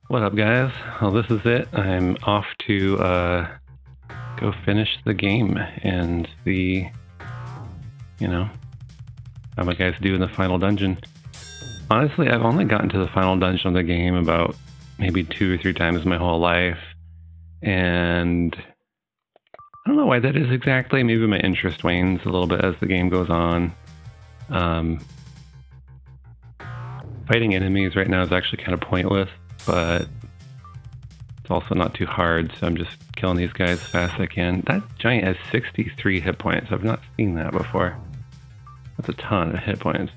What up, guys? Well, this is it. I'm off to go finish the game and see, how my guys do in the final dungeon. Honestly, I've only gotten to the final dungeon of the game about maybe 2 or 3 times in my whole life, and I don't know why that is exactly. Maybe my interest wanes a little bit as the game goes on. Fighting enemies right now is actually kind of pointless, but it's also not too hard, so I'm just killing these guys as fast as I can. That giant has 63 hit points. I've not seen that before. That's a ton of hit points.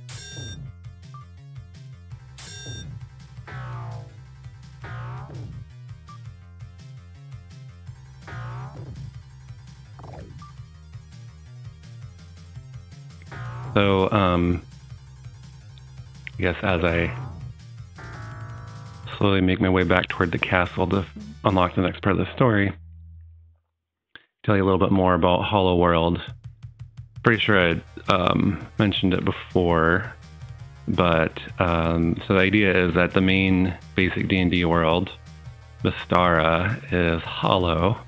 So, I guess as I slowly make my way back toward the castle to unlock the next part of the story, tell you a little bit more about Hollow World. Pretty sure I mentioned it before, but so the idea is that the main basic D&D world, Mystara, is hollow.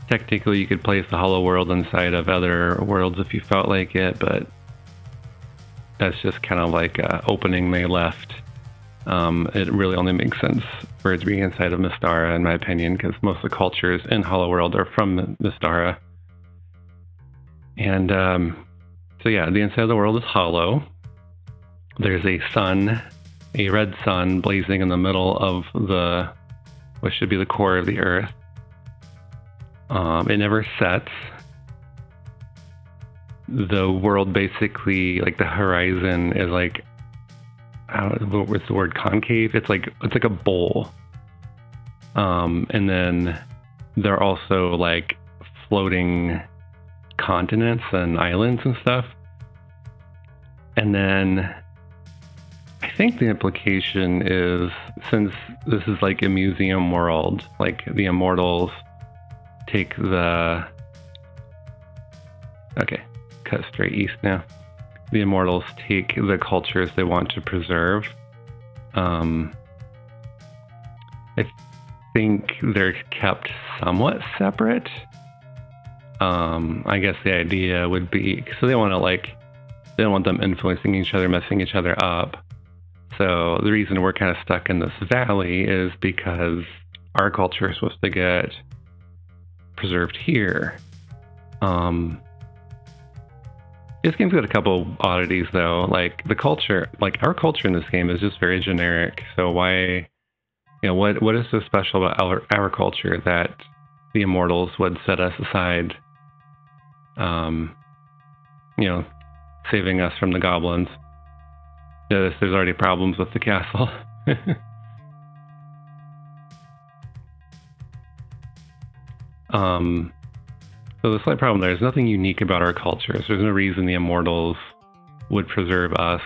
Technically, you could place the Hollow World inside of other worlds if you felt like it, but that's just kind of like an opening they left. It really only makes sense for it to be inside of Mystara, in my opinion, because most of the cultures in Hollow World are from Mystara. And so yeah, the inside of the world is hollow. There's a sun, a red sun, blazing in the middle of what should be the core of the earth. It never sets. The world basically, like the horizon, is like, what's the word? Concave. It's like a bowl. And then there are also like floating continents and islands and stuff. And then I think the implication is, since this is like a museum world, like the immortals take the... Okay, cut straight east now. The immortals take the cultures they want to preserve. I think they're kept somewhat separate. I guess the idea would be, so they don't want them influencing each other, messing each other up. So the reason we're kind of stuck in this valley is because our culture is supposed to get preserved here. This game's got a couple oddities though. Like the culture, like our culture in this game is just very generic. So why, what is so special about our culture that the immortals would set us aside? Saving us from the goblins. Notice there's already problems with the castle. So the slight problem there's nothing unique about our culture. So there's no reason the immortals would preserve us.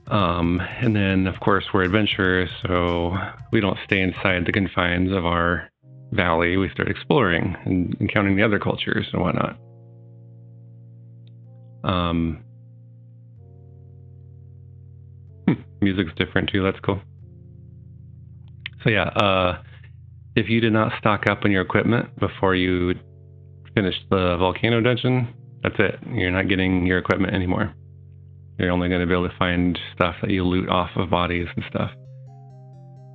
And then, of course, we're adventurers, so we don't stay inside the confines of our valley. We start exploring and encountering the other cultures and whatnot. Music's different too. That's cool. So yeah, if you did not stock up on your equipment before you finished the volcano dungeon, that's it. You're not getting your equipment anymore. You're only going to be able to find stuff that you loot off of bodies and stuff.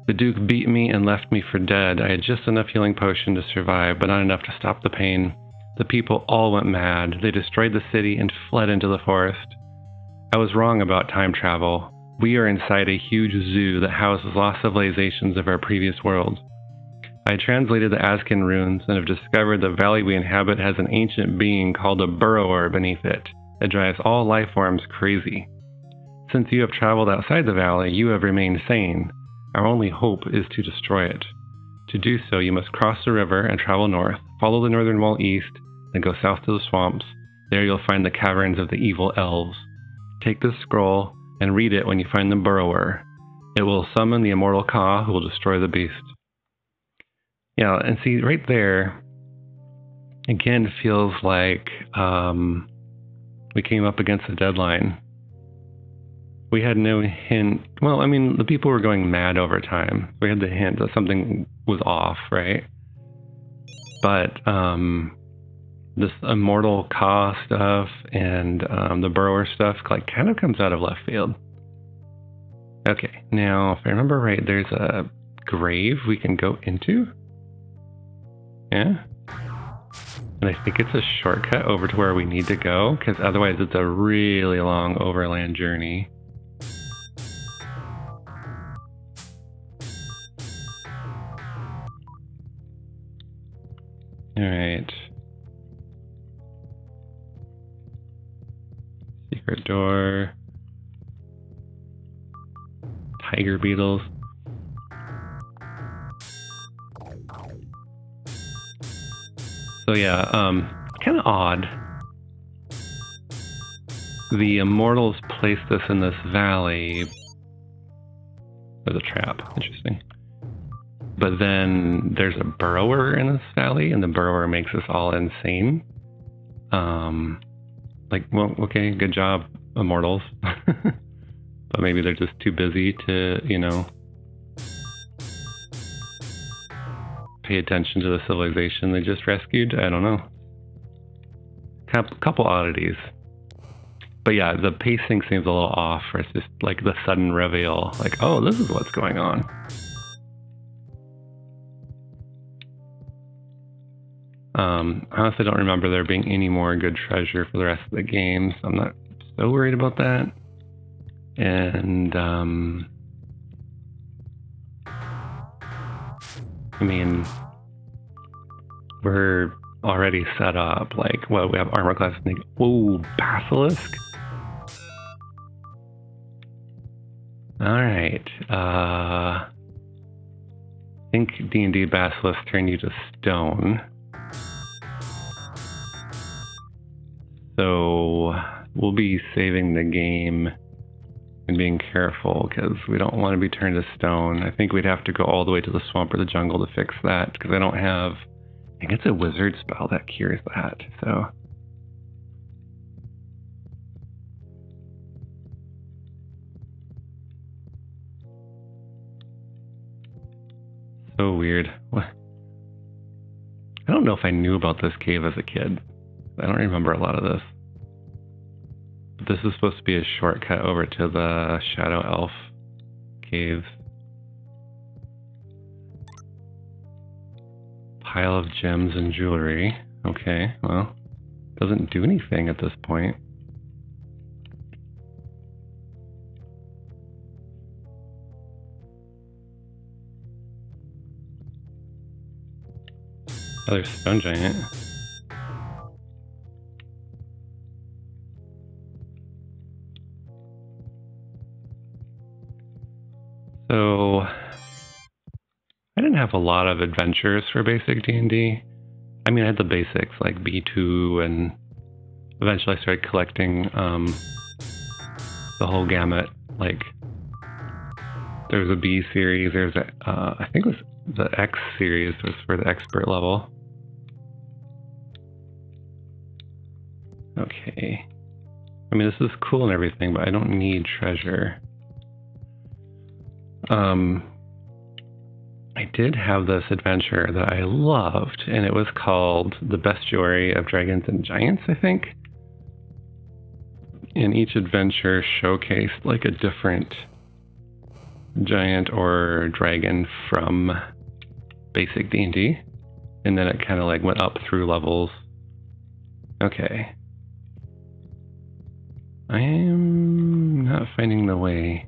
The Duke beat me and left me for dead. I had just enough healing potion to survive, but not enough to stop the pain. The people all went mad. They destroyed the city and fled into the forest. I was wrong about time travel. We are inside a huge zoo that houses lost civilizations of our previous world. I translated the Ascan runes and have discovered the valley we inhabit has an ancient being called a burrower beneath it that drives all life forms crazy. Since you have traveled outside the valley, you have remained sane. Our only hope is to destroy it. To do so, you must cross the river and travel north, follow the northern wall east, then go south to the swamps. There you'll find the caverns of the evil elves. Take this scroll and read it when you find the burrower. It will summon the immortal Ka, who will destroy the beast. Yeah, and see, right there, again, feels like we came up against a deadline. we had no hint. Well, I mean, the people were going mad over time. We had the hint that something was off, right? But this immortal Ka stuff and the burrower stuff like kind of comes out of left field. Okay, now if I remember right, there's a grave we can go into. Yeah? And I think it's a shortcut over to where we need to go, because otherwise it's a really long overland journey. Alright. Secret door. Tiger beetles. So yeah, kind of odd. The immortals placed this in this valley. There's a trap. Interesting. But then there's a burrower in this valley, and the burrower makes us all insane. Like, well, okay, good job, immortals. But maybe they're just too busy to, you know, pay attention to the civilization they just rescued. I don't know. Couple oddities. But yeah, the pacing seems a little off. Or it's just like the sudden reveal. Like, oh, this is what's going on. I honestly don't remember there being any more good treasure for the rest of the game, so I'm not so worried about that. And, I mean, we're already set up. Like, well, we have armor class. Whoa, basilisk? Alright, I think D&D basilisk turn you to stone. So we'll be saving the game and being careful because we don't want to be turned to stone. I think we'd have to go all the way to the swamp or the jungle to fix that because I don't have... I think it's a wizard spell that cures that, so... So weird. What? I don't know if I knew about this cave as a kid. I don't remember a lot of this. But this is supposed to be a shortcut over to the Shadow Elf cave. Pile of gems and jewelry. Okay, well, doesn't do anything at this point. Another stone giant. So, I didn't have a lot of adventures for basic D&D. I mean, I had the basics like B2, and eventually I started collecting the whole gamut. Like, there was a B series, there's a, I think it was the X series was for the expert level. Okay. I mean, this is cool and everything, but I don't need treasure. I did have this adventure that I loved, and it was called The Bestiary of Dragons and Giants, I think. And each adventure showcased like a different giant or dragon from basic D&D, and then it kind of like went up through levels. Okay. I am not finding the way.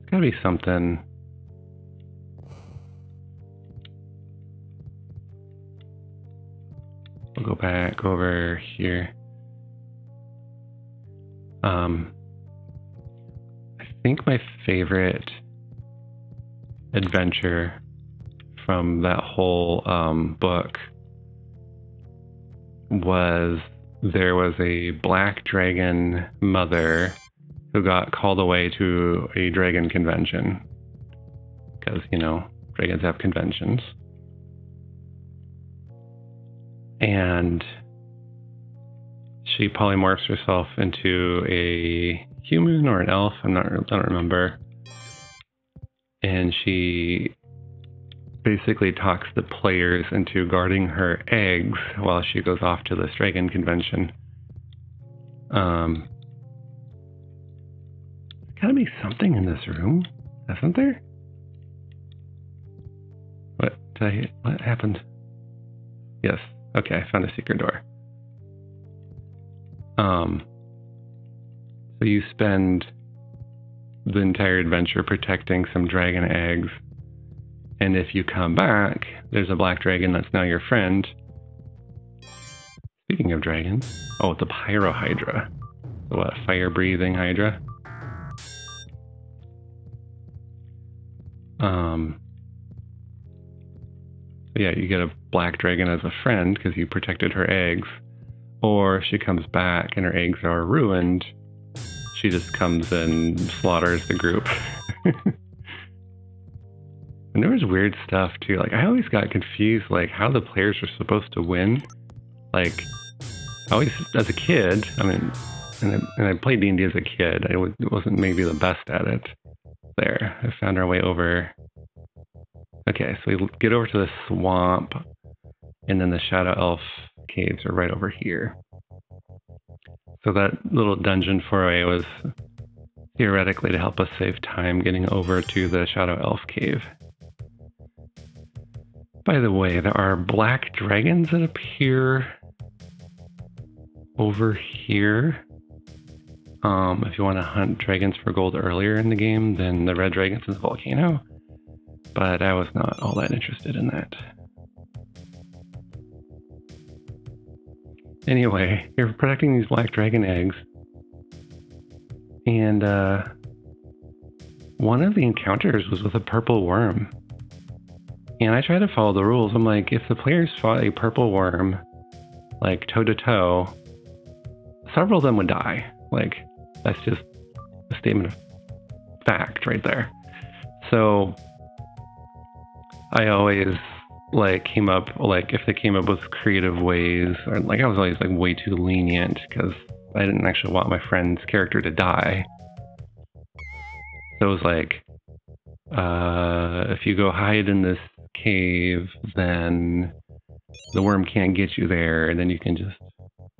It's gotta be something. We'll go back over here. I think my favorite adventure from that whole book was there was a black dragon mother who got called away to a dragon convention because, you know, dragons have conventions. And she polymorphs herself into a human or an elf. I don't remember. And she basically talks the players into guarding her eggs while she goes off to this dragon convention. There's gotta be something in this room, hasn't there? What happened? Yes. Okay, I found a secret door. So you spend the entire adventure protecting some dragon eggs, and if you come back, there's a black dragon that's now your friend. Speaking of dragons, oh, it's a pyrohydra. So what, fire-breathing hydra? So yeah, you get a black dragon as a friend because you protected her eggs. Or if she comes back and her eggs are ruined, she just comes and slaughters the group. And there was weird stuff too. Like, I always got confused, like, how the players were supposed to win. Like, I always, as a kid, I mean, and I played D&D as a kid, I wasn't maybe the best at it. There, I found our way over. Okay, so we get over to the swamp, and then the Shadow Elf caves are right over here. So that little dungeon foray was theoretically to help us save time getting over to the Shadow Elf cave. By the way, there are black dragons that appear over here. If you want to hunt dragons for gold earlier in the game than the red dragons in the volcano. But I was not all that interested in that. Anyway, you're protecting these black dragon eggs. And one of the encounters was with a purple worm. And I tried to follow the rules. I'm like, if the players fought a purple worm, like toe-to-toe, several of them would die. Like, that's just a statement of fact right there. So I always like came up, like if they came up with creative ways, or like I was always like way too lenient because I didn't actually want my friend's character to die. So it was like, if you go hide in this cave, then the worm can't get you there, and then you can just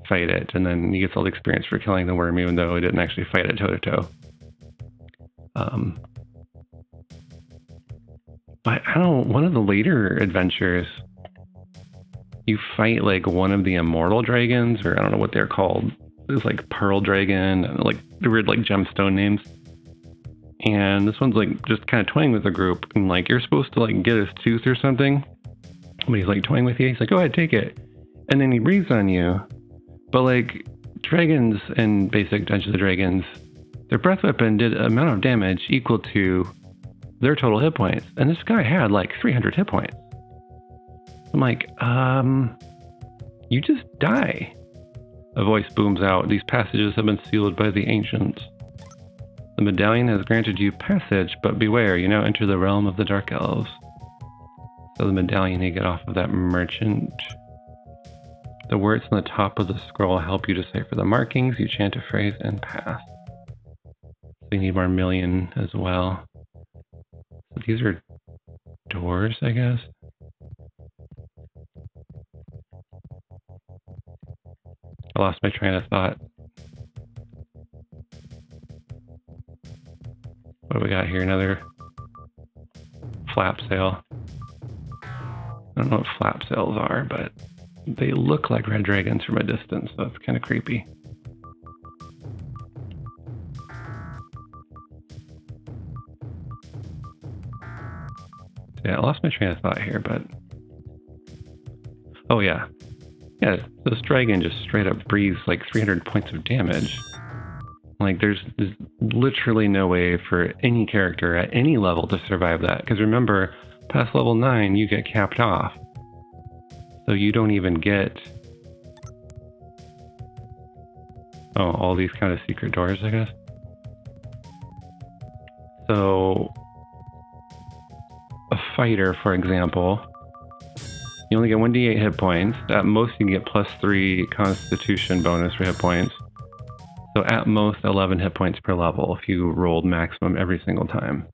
fight it, and then he gets all the experience for killing the worm, even though he didn't actually fight it toe-to-toe. But I don't know, one of the later adventures, you fight like one of the immortal dragons, or I don't know what they're called. It's like Pearl Dragon, and like the weird like gemstone names. And this one's like just kind of toying with the group, and like you're supposed to like get his tooth or something. But he's like toying with you. He's like, go ahead, take it. And then he breathes on you. But like dragons in basic Dungeons & Dragons, their breath weapon did an amount of damage equal to their total hit points. And this guy had like 300 hit points. I'm like, you just die. A voice booms out. These passages have been sealed by the ancients. The medallion has granted you passage, but beware, you now enter the realm of the dark elves. So the medallion you get off of that merchant. The words on the top of the scroll help you decipher the markings. You chant a phrase and pass. We need more million as well. So these are doors, I guess. I lost my train of thought. What do we got here? Another flap sail. I don't know what flap sails are, but they look like red dragons from a distance, so it's kind of creepy. Yeah, I lost my train of thought here, but... Oh yeah. Yeah, this dragon just straight up breathes like 300 points of damage. Like, there's literally no way for any character at any level to survive that. Because remember, past level 9, you get capped off. So you don't even get... Oh, all these kind of secret doors, I guess. So, a fighter, for example, You only get 1d8 hit points. At most, you can get +3 Constitution bonus for hit points. So at most, 11 hit points per level if you rolled maximum every single time.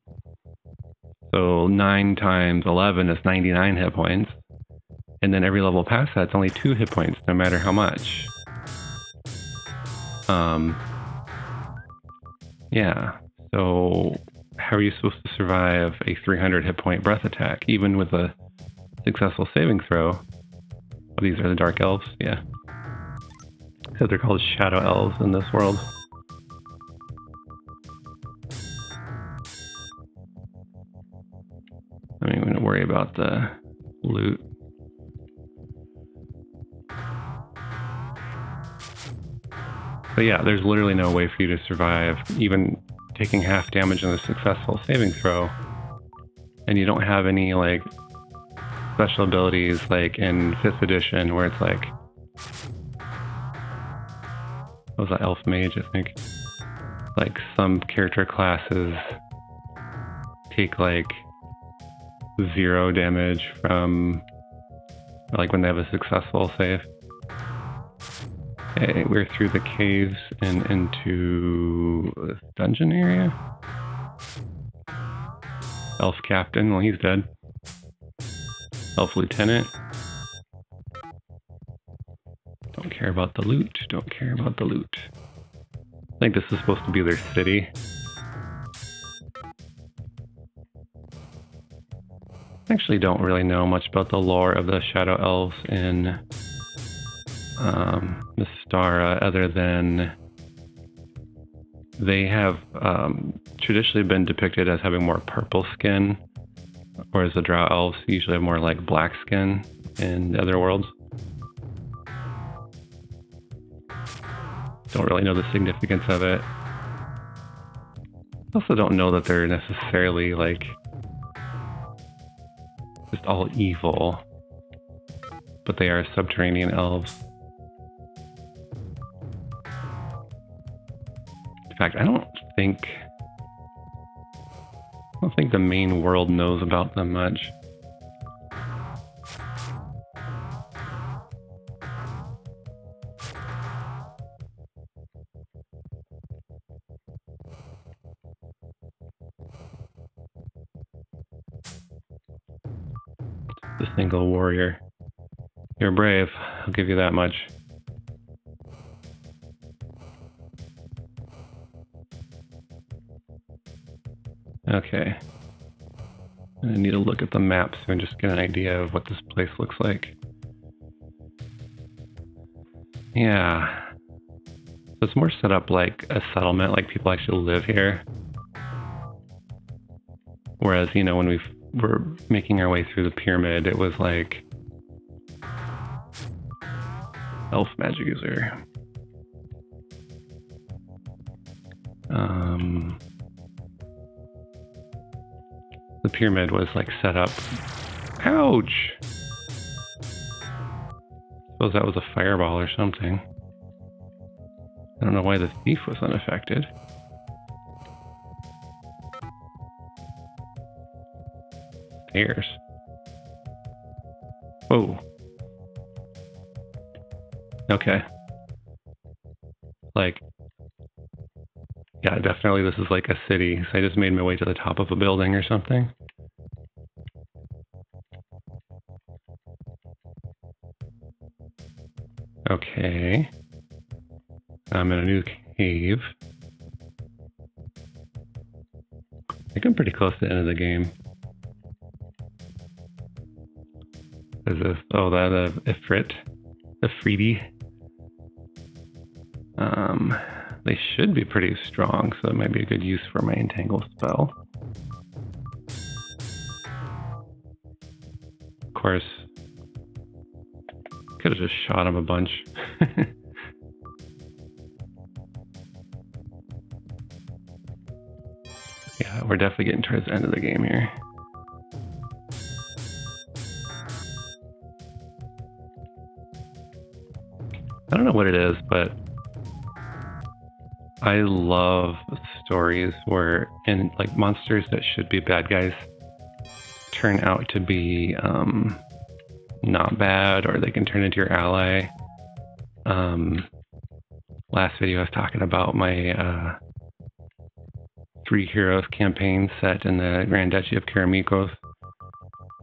So 9 times 11 is 99 hit points. And then every level past that, it's only 2 hit points, no matter how much. Yeah. So how are you supposed to survive a 300 hit point breath attack, even with a successful saving throw? Oh, these are the dark elves, yeah. So they're called shadow elves in this world. I mean, we don't worry about the loot. But yeah, there's literally no way for you to survive, even taking half damage in a successful saving throw. And you don't have any, like, special abilities like in 5th edition where it's like... What was that, Elf Mage, I think? Like, some character classes take, like, 0 damage from, like, when they have a successful save. Okay, we're through the caves and into the dungeon area. Elf Captain, well, he's dead. Elf Lieutenant. Don't care about the loot, don't care about the loot. I think this is supposed to be their city. I actually don't really know much about the lore of the Shadow Elves in Mystara, other than they have traditionally been depicted as having more purple skin, whereas the Drow Elves usually have more like black skin in the other worlds. Don't really know the significance of it. Also don't know that they're necessarily like just all evil, but they are subterranean elves. In fact, I don't think the main world knows about them much. The single warrior. You're brave, I'll give you that much. Okay. I need to look at the map so I can just get an idea of what this place looks like. Yeah. So it's more set up like a settlement, like people actually live here. Whereas, you know, when we were making our way through the pyramid, it was like elf magic user. The pyramid was like set up. Ouch! Suppose that was a fireball or something. I don't know why the thief was unaffected. Stairs. Whoa. Okay. Like, yeah, definitely this is like a city. So I just made my way to the top of a building or something. Okay. I'm in a new cave. I think I'm pretty close to the end of the game. Is this, oh, that Ifrit. Ifriti. They should be pretty strong, so it might be a good use for my entangle spell. Of course, could have just shot him a bunch. Yeah, we're definitely getting towards the end of the game here. I don't know what it is, but I love stories where, and like monsters that should be bad guys turn out to be not bad, or they can turn into your ally. Last video I was talking about my 3 Heroes campaign set in the Grand Duchy of Karamikos,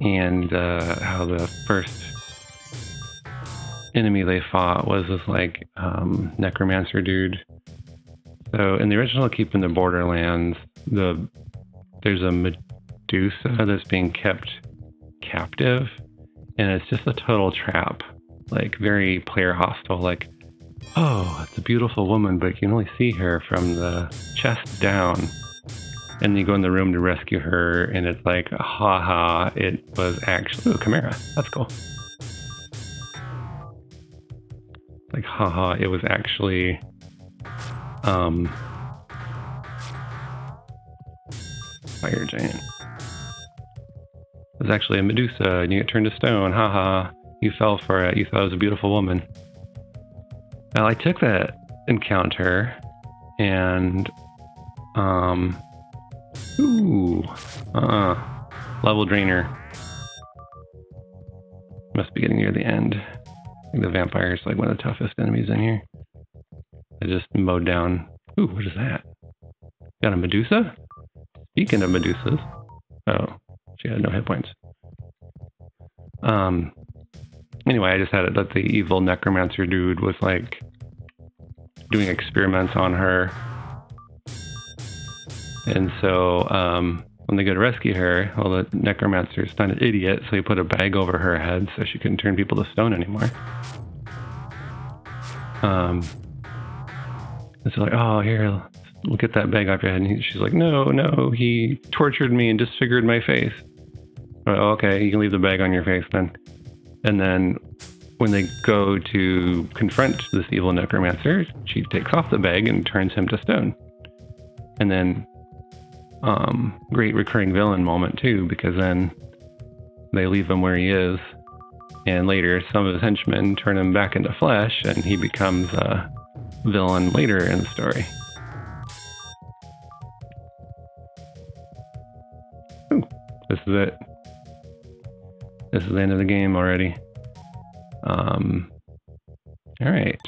and how the first enemy they fought was this like necromancer dude. So in the original Keep in the Borderlands, there's a Medusa that's being kept captive, and it's just a total trap, like very player hostile. Like, oh, it's a beautiful woman, but you can only see her from the chest down. And then you go in the room to rescue her, and it's like, haha, it was actually a chimera. That's cool. Like, haha, it was actually fire giant. It was actually a Medusa, and you get turned to stone. Haha, you fell for it. You thought it was a beautiful woman. Well, I took that encounter and level drainer. Must be getting near the end. I think the vampire is like one of the toughest enemies in here. I just mowed down. Ooh, what is that? Got a Medusa? Speaking of Medusas. Oh, she had no hit points. Anyway, I just had it that the evil necromancer dude was like doing experiments on her. And so when they go to rescue her, well, the necromancer's not an idiot, so he put a bag over her head so she couldn't turn people to stone anymore. And so like, oh, here, we'll get that bag off your head. And she's like, no, he tortured me and disfigured my face. Oh, okay, you can leave the bag on your face then. And then when they go to confront this evil necromancer, she takes off the bag and turns him to stone. And then, great recurring villain moment too, because then they leave him where he is. And later, some of his henchmen turn him back into flesh, and he becomes a villain later in the story. Ooh, this is it. This is the end of the game already. Alright.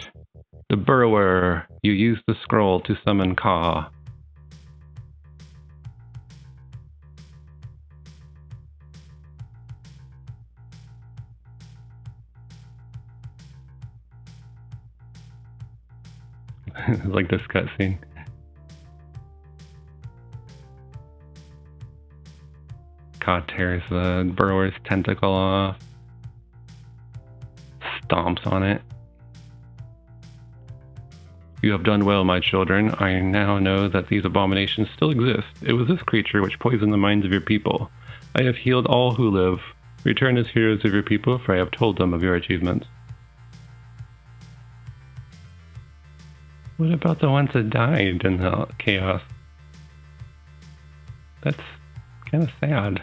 The Burrower. You use the scroll to summon Ka. Like this cutscene. Ka tears the Burrower's tentacle off. Stomps on it. You have done well, my children. I now know that these abominations still exist. It was this creature which poisoned the minds of your people. I have healed all who live. Return as heroes of your people, for I have told them of your achievements. What about the ones that died in the chaos? That's kind of sad.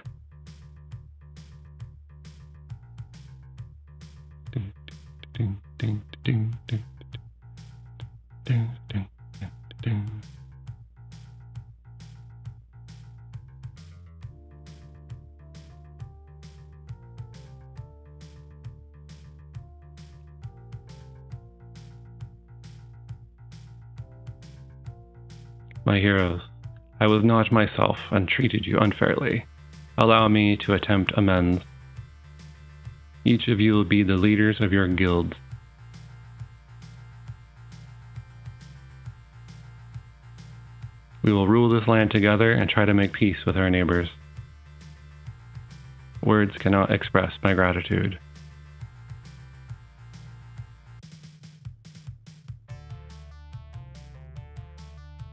My heroes, I was not myself and treated you unfairly. Allow me to attempt amends. Each of you will be the leaders of your guilds. We will rule this land together and try to make peace with our neighbors. Words cannot express my gratitude.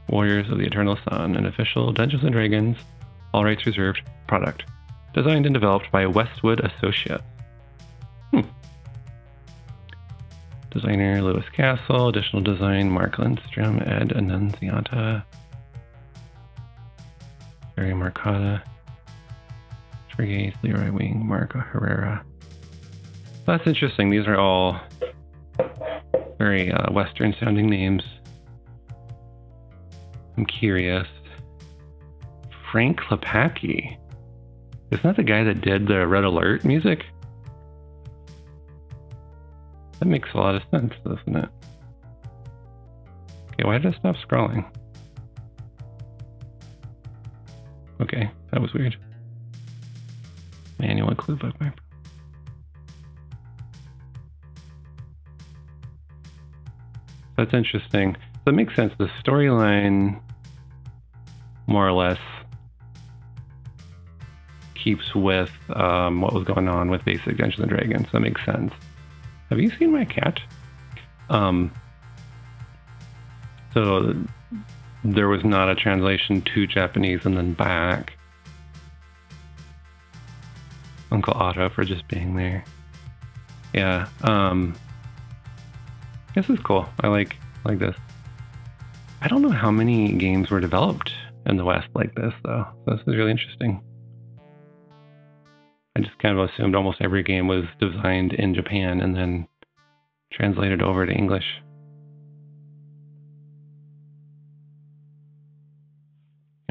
Warriors of the Eternal Sun, an official Dungeons & Dragons, all rights reserved product. Designed and developed by Westwood Associates. Designer Lewis Castle, additional design Mark Lindstrom, Ed Annunziata, Barry Marcotta, Trigate, Leroy Wing, Marco Herrera. That's interesting. These are all very Western sounding names. I'm curious. Frank Lepacki. Isn't that the guy that did the Red Alert music? That makes a lot of sense, doesn't it? Okay, why did I stop scrolling? Okay, that was weird. Manual clue bookmark. That's interesting. So it makes sense. The storyline, more or less, keeps with what was going on with basic Dungeons and Dragons. So that makes sense. Have you seen my cat? So there was not a translation to Japanese and then back. Uncle Otto for just being there. Yeah. This is cool. I like this. I don't know how many games were developed in the West like this, though. So this is really interesting. I just kind of assumed almost every game was designed in Japan and then translated over to English.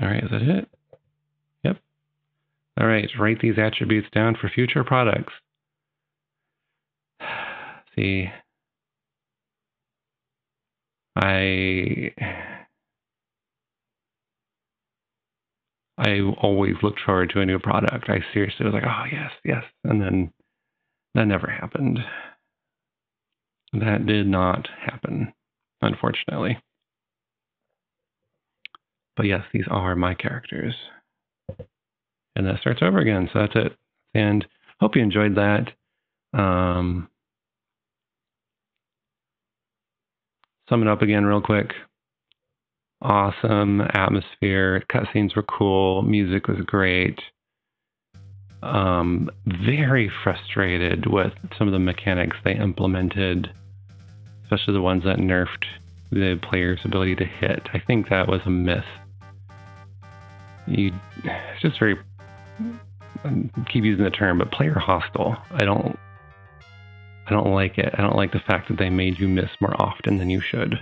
All right, is that it? Yep. All right, write these attributes down for future products. See, I always looked forward to a new product. I seriously was like, oh, yes. And then that never happened. That did not happen, unfortunately. But yes, these are my characters. And that starts over again, so that's it. And hope you enjoyed that. Sum it up again real quick. Awesome atmosphere. Cutscenes were cool. Music was great. Very frustrated with some of the mechanics they implemented, especially the ones that nerfed the player's ability to hit. I think that was a miss. It's just very, I keep using the term, but player hostile. I don't like it. I don't like the fact that they made you miss more often than you should.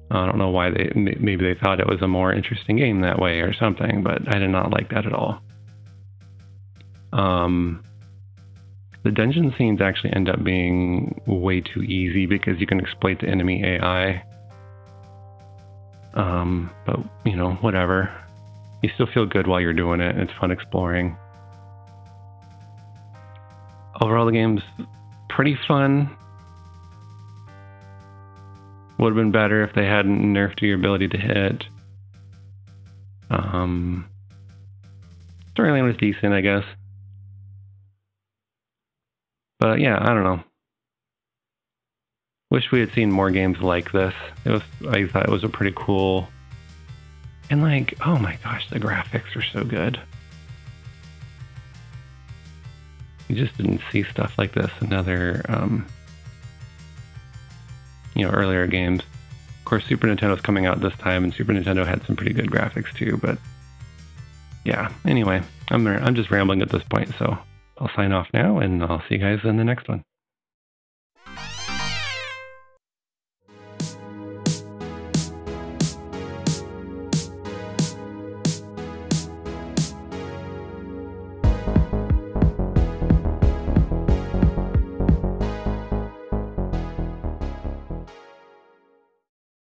I don't know why maybe they thought it was a more interesting game that way or something, but I did not like that at all. The dungeon scenes actually end up being way too easy because you can exploit the enemy AI. But, you know, whatever. You still feel good while you're doing it. It's fun exploring. Overall, the game's pretty fun. Would have been better if they hadn't nerfed your ability to hit. Storyline was decent, I guess. But yeah, I don't know. Wish we had seen more games like this. I thought it was a pretty cool. And like, oh my gosh, the graphics are so good. You just didn't see stuff like this in other, earlier games. Of course, Super Nintendo's coming out this time, and Super Nintendo had some pretty good graphics too. But yeah, anyway, I'm just rambling at this point, so I'll sign off now, and I'll see you guys in the next one.